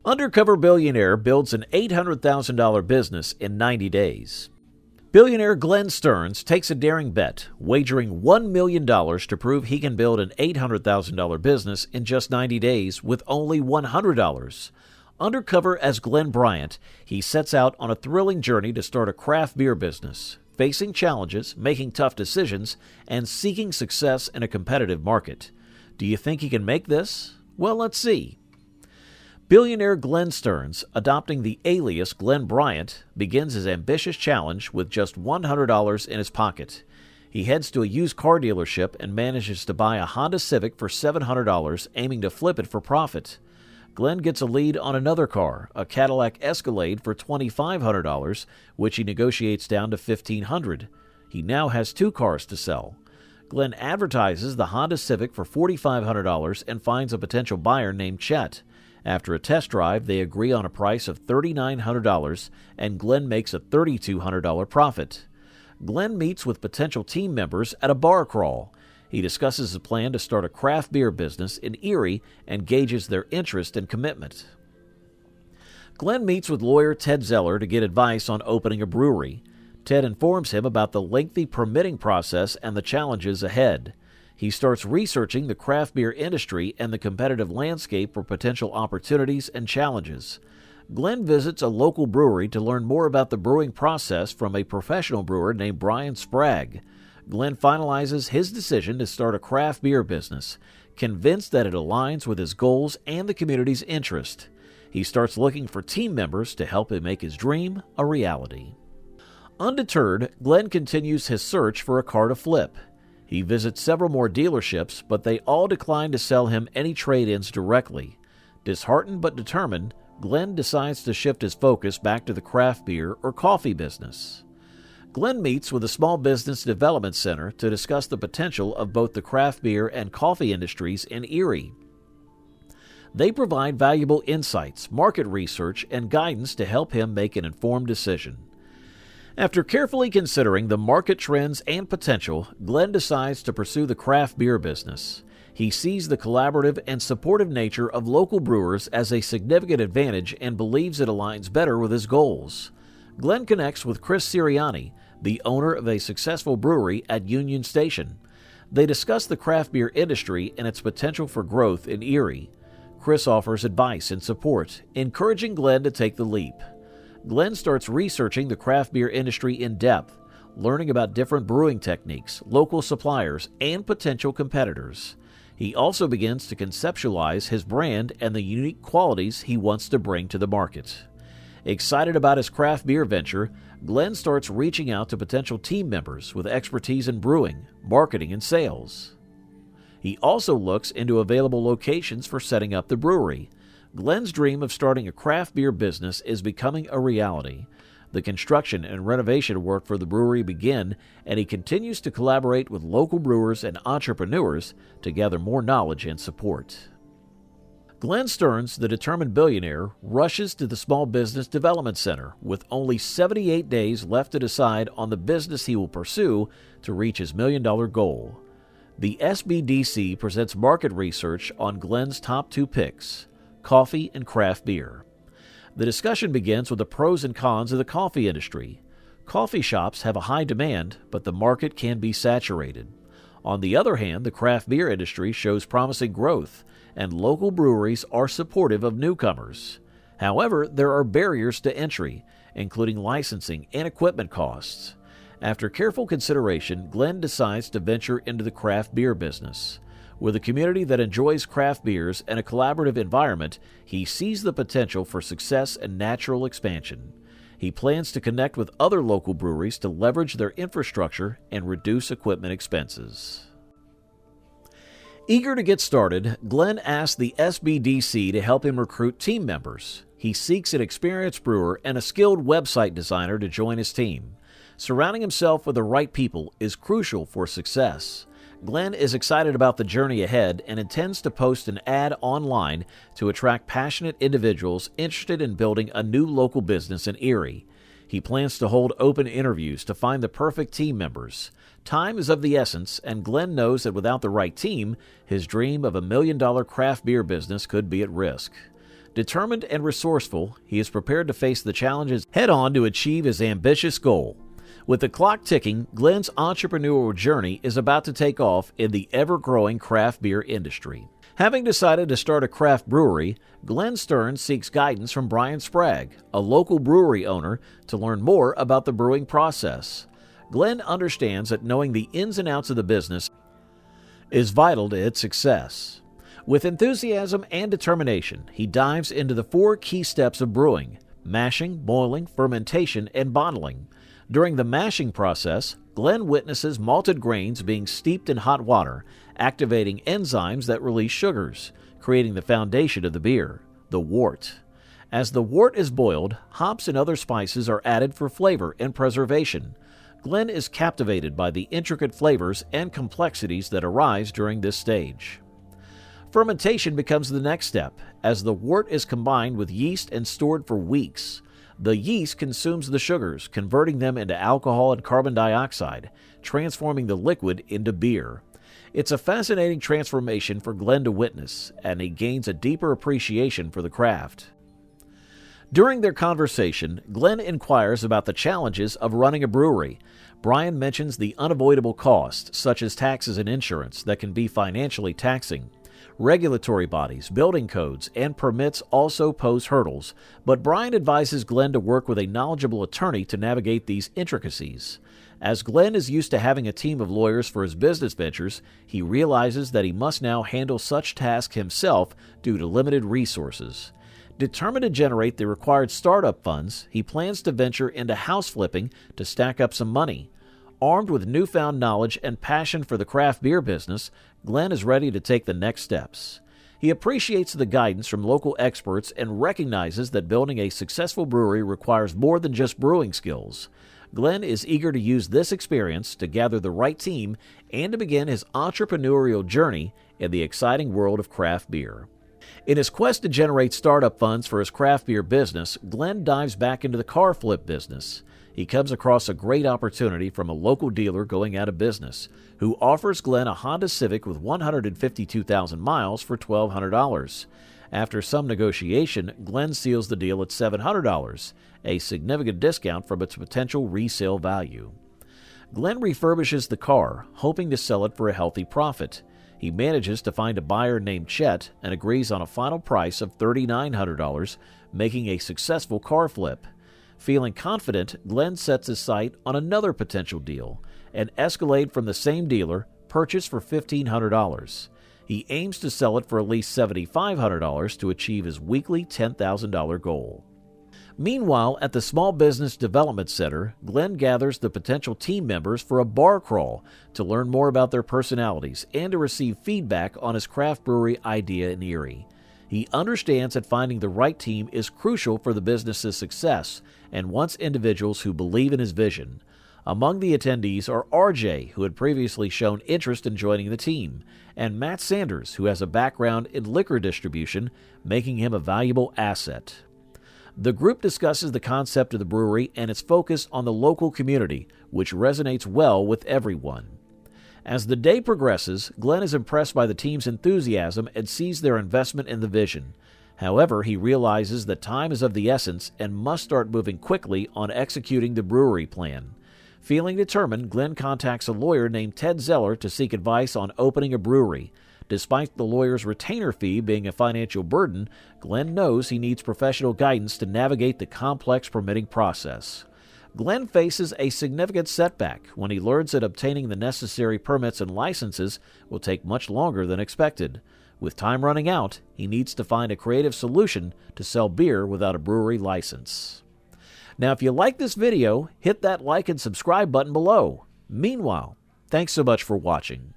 Undercover Billionaire builds an $800,000 business in 90 days. Billionaire Glenn Stearns takes a daring bet, wagering $1 million to prove he can build an $800,000 business in just 90 days with only $100. Undercover as Glenn Bryant, he sets out on a thrilling journey to start a craft beer business, facing challenges, making tough decisions, and seeking success in a competitive market. Do you think he can make this? Well, let's see. Billionaire Glenn Stearns, adopting the alias Glenn Bryant, begins his ambitious challenge with just $100 in his pocket. He heads to a used car dealership and manages to buy a Honda Civic for $700, aiming to flip it for profit. Glenn gets a lead on another car, a Cadillac Escalade, for $2,500, which he negotiates down to $1,500. He now has two cars to sell. Glenn advertises the Honda Civic for $4,500 and finds a potential buyer named Chet. After a test drive, they agree on a price of $3,900, and Glenn makes a $3,200 profit. Glenn meets with potential team members at a bar crawl. He discusses a plan to start a craft beer business in Erie and gauges their interest and commitment. Glenn meets with lawyer Ted Zeller to get advice on opening a brewery. Ted informs him about the lengthy permitting process and the challenges ahead. He starts researching the craft beer industry and the competitive landscape for potential opportunities and challenges. Glenn visits a local brewery to learn more about the brewing process from a professional brewer named Brian Sprague. Glenn finalizes his decision to start a craft beer business, convinced that it aligns with his goals and the community's interest. He starts looking for team members to help him make his dream a reality. Undeterred, Glenn continues his search for a car to flip. He visits several more dealerships, but they all decline to sell him any trade-ins directly. Disheartened but determined, Glenn decides to shift his focus back to the craft beer or coffee business. Glenn meets with a small business development center to discuss the potential of both the craft beer and coffee industries in Erie. They provide valuable insights, market research, and guidance to help him make an informed decision. After carefully considering the market trends and potential, Glenn decides to pursue the craft beer business. He sees the collaborative and supportive nature of local brewers as a significant advantage and believes it aligns better with his goals. Glenn connects with Chris Sirianni, the owner of a successful brewery at Union Station. They discuss the craft beer industry and its potential for growth in Erie. Chris offers advice and support, encouraging Glenn to take the leap. Glenn starts researching the craft beer industry in depth, learning about different brewing techniques, local suppliers, and potential competitors. He also begins to conceptualize his brand and the unique qualities he wants to bring to the market. Excited about his craft beer venture, Glenn starts reaching out to potential team members with expertise in brewing, marketing, and sales. He also looks into available locations for setting up the brewery. Glenn's dream of starting a craft beer business is becoming a reality. The construction and renovation work for the brewery begin, and he continues to collaborate with local brewers and entrepreneurs to gather more knowledge and support. Glenn Stearns, the determined billionaire, rushes to the Small Business Development Center with only 78 days left to decide on the business he will pursue to reach his million-dollar goal. The SBDC presents market research on Glenn's top two picks: coffee and craft beer. The discussion begins with the pros and cons of the coffee industry. Coffee shops have a high demand, but the market can be saturated. On the other hand, the craft beer industry shows promising growth, and local breweries are supportive of newcomers. However, there are barriers to entry, including licensing and equipment costs. After careful consideration, Glenn decides to venture into the craft beer business. With a community that enjoys craft beers and a collaborative environment, he sees the potential for success and natural expansion. He plans to connect with other local breweries to leverage their infrastructure and reduce equipment expenses. Eager to get started, Glenn asks the SBDC to help him recruit team members. He seeks an experienced brewer and a skilled website designer to join his team. Surrounding himself with the right people is crucial for success. Glenn is excited about the journey ahead and intends to post an ad online to attract passionate individuals interested in building a new local business in Erie. He plans to hold open interviews to find the perfect team members. Time is of the essence, and Glenn knows that without the right team, his dream of $1 million craft beer business could be at risk. Determined and resourceful, he is prepared to face the challenges head-on to achieve his ambitious goal. With the clock ticking, Glenn's entrepreneurial journey is about to take off in the ever-growing craft beer industry. Having decided to start a craft brewery, Glenn Stearns seeks guidance from Brian Sprague, a local brewery owner, to learn more about the brewing process. Glenn understands that knowing the ins and outs of the business is vital to its success. With enthusiasm and determination, he dives into the 4 key steps of brewing: mashing, boiling, fermentation, and bottling. During the mashing process, Glenn witnesses malted grains being steeped in hot water, activating enzymes that release sugars, creating the foundation of the beer, the wort. As the wort is boiled, hops and other spices are added for flavor and preservation. Glenn is captivated by the intricate flavors and complexities that arise during this stage. Fermentation becomes the next step, as the wort is combined with yeast and stored for weeks. The yeast consumes the sugars, converting them into alcohol and carbon dioxide, transforming the liquid into beer. It's a fascinating transformation for Glenn to witness, and he gains a deeper appreciation for the craft. During their conversation, Glenn inquires about the challenges of running a brewery. Brian mentions the unavoidable costs, such as taxes and insurance, that can be financially taxing. Regulatory bodies, building codes, and permits also pose hurdles, but Brian advises Glenn to work with a knowledgeable attorney to navigate these intricacies. As Glenn is used to having a team of lawyers for his business ventures, he realizes that he must now handle such tasks himself due to limited resources. Determined to generate the required startup funds, he plans to venture into house flipping to stack up some money. Armed with newfound knowledge and passion for the craft beer business, Glenn is ready to take the next steps. He appreciates the guidance from local experts and recognizes that building a successful brewery requires more than just brewing skills. Glenn is eager to use this experience to gather the right team and to begin his entrepreneurial journey in the exciting world of craft beer. In his quest to generate startup funds for his craft beer business, Glenn dives back into the car flip business. He comes across a great opportunity from a local dealer going out of business, who offers Glenn a Honda Civic with 152,000 miles for $1,200. After some negotiation, Glenn seals the deal at $700, a significant discount from its potential resale value. Glenn refurbishes the car, hoping to sell it for a healthy profit. He manages to find a buyer named Chet and agrees on a final price of $3,900, making a successful car flip. Feeling confident, Glenn sets his sight on another potential deal, an Escalade from the same dealer, purchased for $1,500. He aims to sell it for at least $7,500 to achieve his weekly $10,000 goal. Meanwhile, at the Small Business Development Center, Glenn gathers the potential team members for a bar crawl to learn more about their personalities and to receive feedback on his craft brewery idea in Erie. He understands that finding the right team is crucial for the business's success and wants individuals who believe in his vision. Among the attendees are RJ, who had previously shown interest in joining the team, and Matt Sanders, who has a background in liquor distribution, making him a valuable asset. The group discusses the concept of the brewery and its focus on the local community, which resonates well with everyone. As the day progresses, Glenn is impressed by the team's enthusiasm and sees their investment in the vision. However, he realizes that time is of the essence and must start moving quickly on executing the brewery plan. Feeling determined, Glenn contacts a lawyer named Ted Zeller to seek advice on opening a brewery. Despite the lawyer's retainer fee being a financial burden, Glenn knows he needs professional guidance to navigate the complex permitting process. Glenn faces a significant setback when he learns that obtaining the necessary permits and licenses will take much longer than expected. With time running out, he needs to find a creative solution to sell beer without a brewery license. Now, if you like this video, hit that like and subscribe button below. Meanwhile, thanks so much for watching.